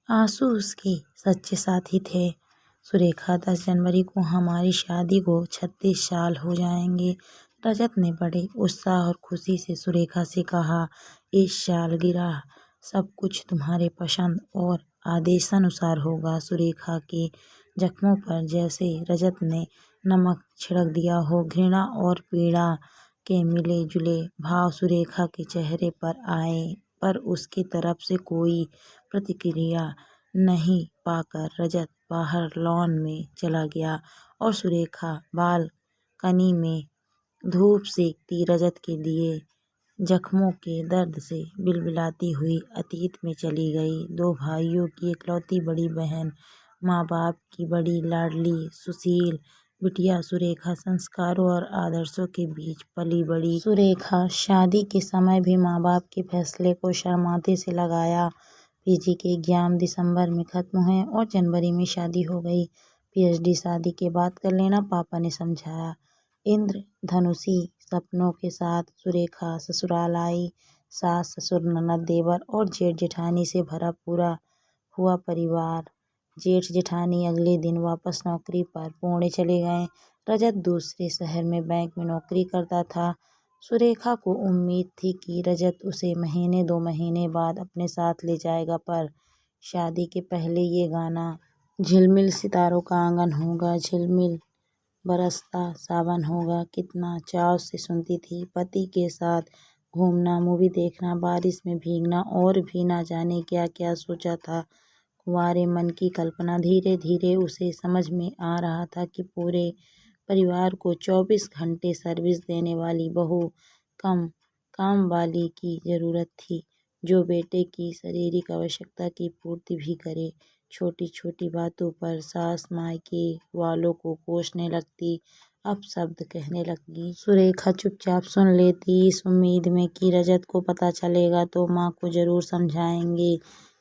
आंसू उसके सच्चे साथी थे। सुरेखा, 10 जनवरी को हमारी शादी को 36 साल हो जाएंगे। रजत ने बड़े उत्साह और खुशी से सुरेखा से कहा। इस सालगिरह सब कुछ तुम्हारे पसंद और आदेशानुसार होगा। सुरेखा के जख्मों पर जैसे रजत ने नमक छिड़क दिया हो। घृणा और पीड़ा के मिले जुले भाव सुरेखा के चेहरे पर आए, पर उसकी तरफ से कोई प्रतिक्रिया नहीं पाकर रजत बाहर लॉन में चला गया और सुरेखा बालकनी में धूप सेकती रजत के दिए जख्मों के दर्द से बिलबिलाती हुई अतीत में चली गई। 2 भाइयों की इकलौती बड़ी बहन, माँ बाप की बड़ी लाडली सुशील बिटिया सुरेखा संस्कारों और आदर्शों के बीच पली बड़ी। सुरेखा शादी के समय भी माँ बाप के फैसले को शर्माते से लगाया। पीजी के एग्जाम दिसंबर में खत्म हुए और जनवरी में शादी हो गई। पीएचडी शादी के बाद कर लेना, पापा ने समझाया। इंद्रधनुषी सपनों के साथ सुरेखा ससुराल आई। सास ससुर ननद देवर और जेठ जेठानी से भरा पूरा हुआ परिवार। जेठ जेठानी अगले दिन वापस नौकरी पर पुणे चले गए। रजत दूसरे शहर में बैंक में नौकरी करता था। सुरेखा को उम्मीद थी कि रजत उसे महीने 2 महीने बाद अपने साथ ले जाएगा, पर शादी के पहले ये गाना झिलमिल सितारों का आंगन होगा, झिलमिल बरसता सावन होगा कितना चाव से सुनती थी। पति के साथ घूमना, मूवी देखना, बारिश में भीगना और भी ना जाने क्या क्या सोचा था। कुंवारे मन की कल्पना। धीरे धीरे उसे समझ में आ रहा था कि पूरे परिवार को 24 घंटे सर्विस देने वाली बहू कम काम वाली की जरूरत थी, जो बेटे की शारीरिक आवश्यकता की पूर्ति भी करे। छोटी छोटी बातों पर सास मायके वालों को कोसने लगती, अपशब्द कहने लगी। सुरेखा चुपचाप सुन लेती, इस उम्मीद में कि रजत को पता चलेगा तो माँ को जरूर समझाएंगे।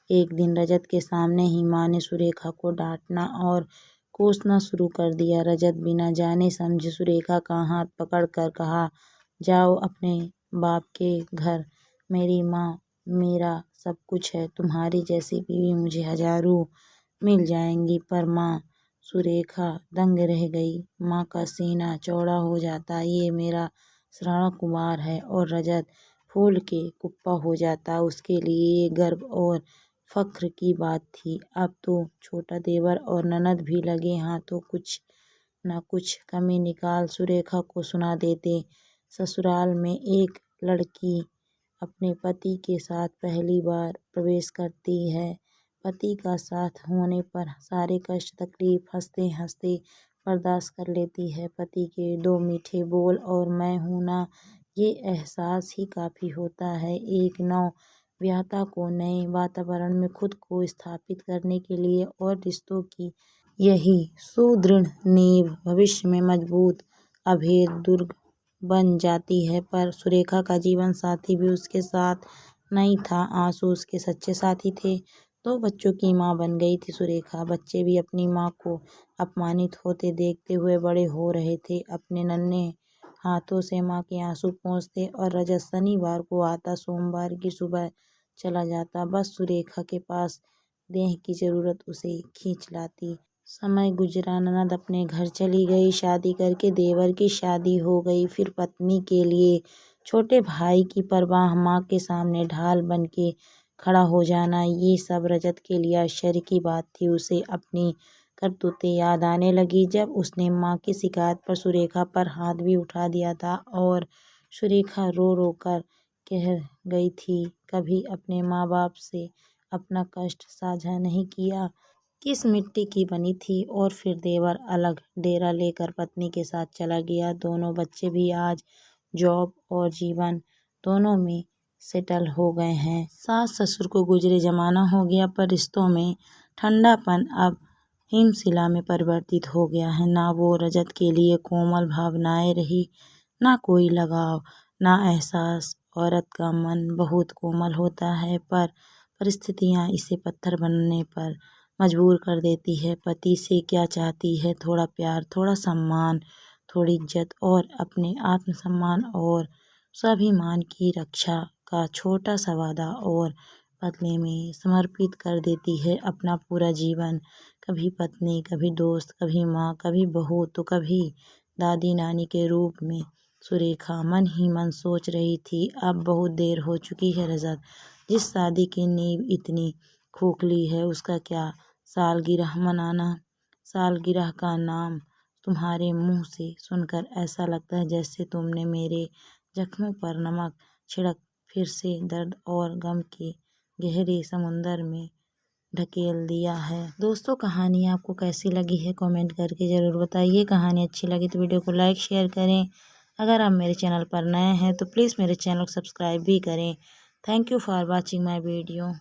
एक दिन रजत के सामने ही माँ ने सुरेखा को डांटना और कोसना शुरू कर दिया। रजत बिना जाने समझे सुरेखा का हाथ पकड़कर कहा, जाओ अपने बाप के घर, मेरी माँ मेरा सब कुछ है, तुम्हारी जैसी बीवी मुझे हजारों मिल जाएंगी। पर माँ, सुरेखा दंग रह गई। माँ का सीना चौड़ा हो जाता, ये मेरा श्रावण कुमार है, और रजत फूल के कुप्पा हो जाता। उसके लिए ये गर्व और फख्र की बात थी। अब तो छोटा देवर और ननद भी लगे हाथों कुछ न कुछ कमी निकाल सुरेखा को सुना देते। ससुराल में एक लड़की अपने पति के साथ पहली बार प्रवेश करती है। पति का साथ होने पर सारे कष्ट तकलीफ हंसते हंसते बर्दाश्त कर लेती है। पति के 2 मीठे बोल और मैं हूं ना, ये एहसास ही काफी होता है एक नवविवाहिता को नए वातावरण में खुद को स्थापित करने के लिए, और रिश्तों की यही सुदृढ़ नींव भविष्य में मजबूत अभेद दुर्ग बन जाती है। पर सुरेखा का जीवन साथी भी उसके साथ नहीं था। आंसू उसके सच्चे साथी थे। 2 बच्चों की माँ बन गई थी सुरेखा। बच्चे भी अपनी माँ को अपमानित होते देखते हुए बड़े हो रहे थे। अपने नन्हे हाथों से माँ के आंसू पोंछते और रजत शनिवार को आता, सोमवार की सुबह चला जाता। बस सुरेखा के पास देह की जरूरत उसे खींच लाती। समय गुजरा, ननद अपने घर चली गई शादी करके, देवर की शादी हो गई। फिर पत्नी के लिए छोटे भाई की परवाह, माँ के सामने ढाल बन के खड़ा हो जाना, ये सब रजत के लिए आश्चर्य की बात थी। उसे अपनी करतूतें याद आने लगी जब उसने माँ की शिकायत पर सुरेखा पर हाथ भी उठा दिया था, और सुरेखा रो रो कर कह गई थी, कभी अपने माँ बाप से अपना कष्ट साझा नहीं किया, किस मिट्टी की बनी थी। और फिर देवर अलग डेरा लेकर पत्नी के साथ चला गया। दोनों बच्चे भी आज जॉब और जीवन दोनों में सेटल हो गए हैं। सास ससुर को गुजरे जमाना हो गया, पर रिश्तों में ठंडापन अब हिमशिला में परिवर्तित हो गया है। ना वो रजत के लिए कोमल भावनाएं रही, ना कोई लगाव, ना एहसास। औरत का मन बहुत कोमल होता है, पर परिस्थितियां इसे पत्थर बनने पर मजबूर कर देती है। पति से क्या चाहती है? थोड़ा प्यार, थोड़ा सम्मान, थोड़ी इज्जत और अपने आत्मसम्मान और स्वाभिमान की रक्षा का छोटा सा वादा। और बदले में समर्पित कर देती है अपना पूरा जीवन। कभी पत्नी, कभी दोस्त, कभी माँ, कभी बहू तो कभी दादी नानी के रूप में। सुरेखा मन ही मन सोच रही थी, अब बहुत देर हो चुकी है रजत। जिस शादी की नींव इतनी खोखली है उसका क्या सालगिरह मनाना। सालगिरह का नाम तुम्हारे मुंह से सुनकर ऐसा लगता है जैसे तुमने मेरे जख्मों पर नमक छिड़क फिर से दर्द और गम के गहरे समुंदर में ढकेल दिया है। दोस्तों, कहानी आपको कैसी लगी है कमेंट करके ज़रूर बताइए। कहानी अच्छी लगी तो वीडियो को लाइक शेयर करें। अगर आप मेरे चैनल पर नए हैं तो प्लीज़ मेरे चैनल को सब्सक्राइब भी करें। Thank you for watching my video.